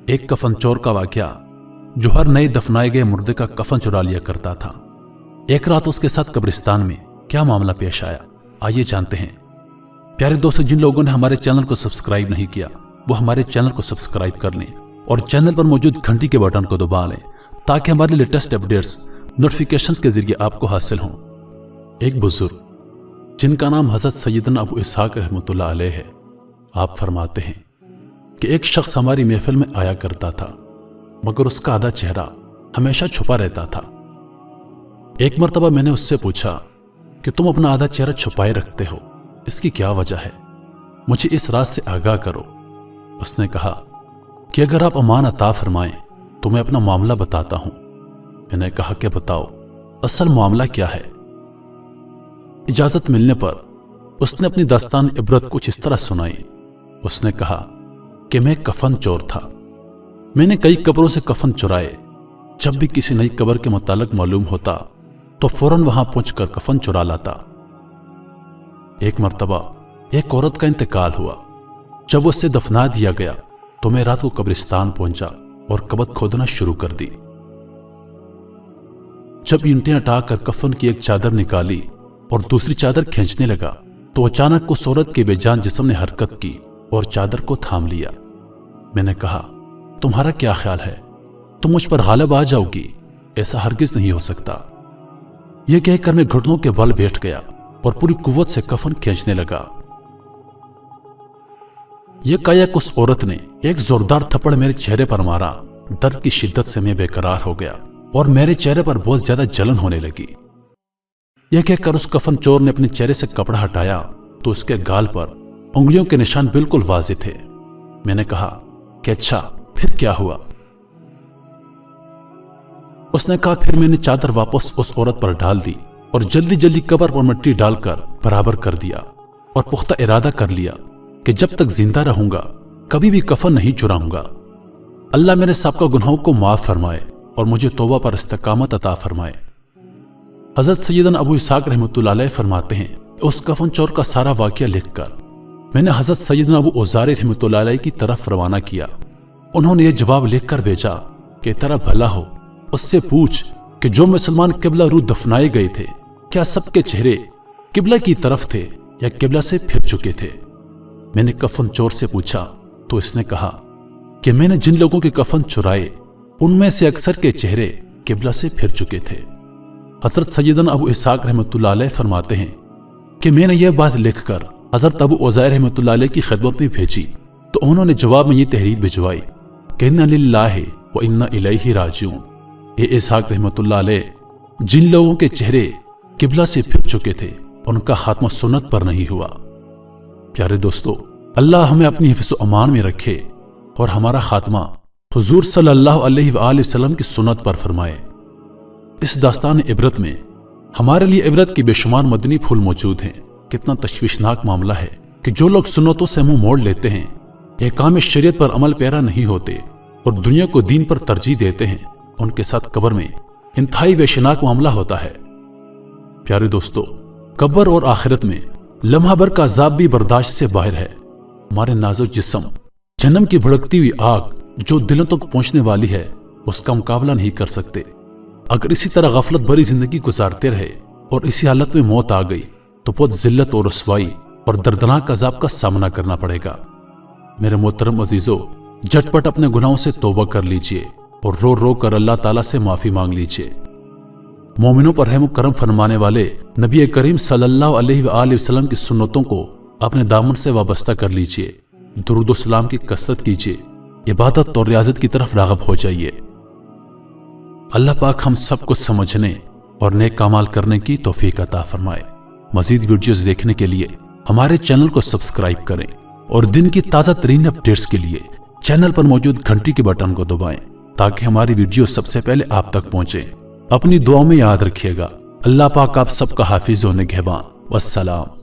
एक कफन चोर का वाकया जो हर नए दफनाए गए मुर्दे का कफन चुरा लिया करता था। एक रात उसके साथ कब्रिस्तान में क्या मामला पेश आया, आइए जानते हैं। प्यारे दोस्तों, जिन लोगों ने हमारे चैनल को सब्सक्राइब नहीं किया वो हमारे चैनल को सब्सक्राइब कर लें और चैनल पर मौजूद घंटी के बटन को दबा लें ताकि हमारे लेटेस्ट अपडेट्स नोटिफिकेशंस के जरिए आपको हासिल हों। एक बुजुर्ग जिनका नाम हजरत सैयदना अबू इसहाक रहमतुल्लाह अलैह है, आप फरमाते हैं कि एक शख्स हमारी महफिल में आया करता था मगर उसका आधा चेहरा हमेशा छुपा रहता था। एक मर्तबा मैंने उससे पूछा कि तुम अपना आधा चेहरा छुपाए रखते हो, इसकी क्या वजह है, मुझे इस राज से आगाह करो। उसने कहा कि अगर आप अमान अता फरमाएं तो मैं अपना मामला बताता हूं। मैंने कहा कि बताओ असल मामला क्या है। इजाजत मिलने पर उसने अपनी दास्तान इबरत कुछ इस तरह सुनाई। उसने कहा कि मैं कफन चोर था। मैंने कई कब्रों से कफन चुराए। जब भी किसी नई कब्र के मुतालिक मालूम होता तो फौरन वहां पहुंचकर कफन चुरा लाता। एक मर्तबा एक औरत का इंतकाल हुआ। जब उसे दफना दिया गया तो मैं रात को कब्रिस्तान पहुंचा और कब्र खोदना शुरू कर दी। जब ईंटें हटाकर कफन की एक चादर निकाली और दूसरी चादर खींचने लगा तो अचानक उस औरत के बेजान जिस्म ने हरकत की और चादर को थाम लिया। मैंने कहा, तुम्हारा क्या ख्याल है, तुम मुझ पर गालिब आ जाओगी? ऐसा हरगिज नहीं हो सकता। यह कहकर मैं घुटनों के बल बैठ गया और पूरी कुव्वत से कफन खींचने लगा। यह कायक उस औरत ने एक जोरदार थप्पड़ मेरे चेहरे पर मारा। दर्द की शिद्दत से मैं बेकरार हो गया और मेरे चेहरे पर बहुत ज्यादा जलन होने लगी। यह कहकर उस कफन चोर ने अपने चेहरे से कपड़ा हटाया तो उसके गाल पर उंगलियों के निशान बिल्कुल वाज़ेह थे। मैंने कहा कि अच्छा, फिर क्या हुआ? उसने कहा, फिर मैंने चादर वापस उस औरत पर डाल दी और जल्दी जल्दी कब्र पर मिट्टी डालकर बराबर कर दिया और पुख्ता इरादा कर लिया कि जब तक जिंदा रहूंगा कभी भी कफन नहीं चुराऊंगा। अल्लाह मेरे साबका गुनाहों को माफ फरमाए और मुझे तौबा पर इस्तकामत अता फरमाए। हजरत सैयदना अबू इसहाक रहमतुल्लाह अलैह फरमाते हैं, उस कफन चोर का सारा वाकया लिखकर मैंने हजरत सैयदना अबू औजारी रहमतुल्लाह अलैह की तरफ रवाना किया। उन्होंने यह जवाब लिखकर भेजा कि तेरा भला हो, उससे पूछ कि जो मुसलमान किबला रू दफनाए गए थे क्या सबके चेहरे किबला की तरफ थे या किबला से फिर चुके थे। मैंने कफन चोर से पूछा तो इसने कहा कि मैंने जिन लोगों के कफन चुराए उनमें से अक्सर के चेहरे किबला से फिर चुके थे। हजरत सैयदना अबू इसहाक रहमतुल्लाह अलैह फरमाते हैं कि मैंने यह बात लिखकर हजरत अबू औज़ार रहमतुल्लाह अलैह की खिदमत में भेजी तो उन्होंने जवाब में ये तहरीर भिजवाई कि इन्ना लिल्लाहि व इन्ना इलैहि राजिऊन। ए इसहाक रहमतुल्लाह अलैह, जिन लोगों के चेहरे किबला से फिर चुके थे उनका खात्मा सुन्नत पर नहीं हुआ। प्यारे दोस्तों, अल्लाह हमें अपनी हिफ्ज़ व अमान में रखे और हमारा खात्मा हुजूर सल्लल्लाहु अलैहि वसल्लम की सुन्नत पर फरमाए। इस दास्तान इबरत में हमारे लिए इबरत के बेशुमार मदनी फूल मौजूद हैं। कितना तशवीशनाक मामला है कि जो लोग सुन्नतों से मुंह मोड़ लेते हैं, एहकाम शरीयत पर अमल पैरा नहीं होते और दुनिया को दीन पर तरजीह देते हैं, उनके साथ कब्र में इंतहाई वहशनाक मामला होता है। प्यारे दोस्तों, कब्र और आखिरत में लम्हा भर का अज़ाब भी बर्दाश्त से बाहर है। हमारे नाजुक जिस्म जन्म की भड़कती हुई आग जो दिलों तक पहुंचने वाली है उसका मुकाबला नहीं कर सकते। अगर इसी तरह गफलत भरी जिंदगी गुजारते रहे और इसी हालत में मौत आ गई तो बहुत जिल्लत और रसवाई और दर्दनाक अज़ाब का सामना करना पड़ेगा। मेरे मोहतरम अजीजों, झटपट अपने गुनाहों से तौबा कर लीजिए और रो रो कर अल्लाह ताला से माफी मांग लीजिए। मोमिनों पर रहम करम फरमाने वाले नबी करीम सल्लल्लाहु अलैहि वसल्लम की सुन्नतों को अपने दामन से वाबस्ता कर लीजिए। दुरूद व सलाम की कसरत कीजिए, इबादत और रियाजत की तरफ राग़िब हो जाइए। अल्लाह पाक हम सब कुछ समझने और नेक अमाल करने की तौफीक अता फरमाए। मजीद वीडियोस देखने के लिए हमारे चैनल को सब्सक्राइब करें और दिन की ताज़ा तरीन अपडेट्स के लिए चैनल पर मौजूद घंटी के बटन को दबाएं ताकि हमारी वीडियो सबसे पहले आप तक पहुंचे। अपनी दुआओं में याद रखिएगा। अल्लाह पाक आप सबका हाफिज व निगहबान। वस्सलाम।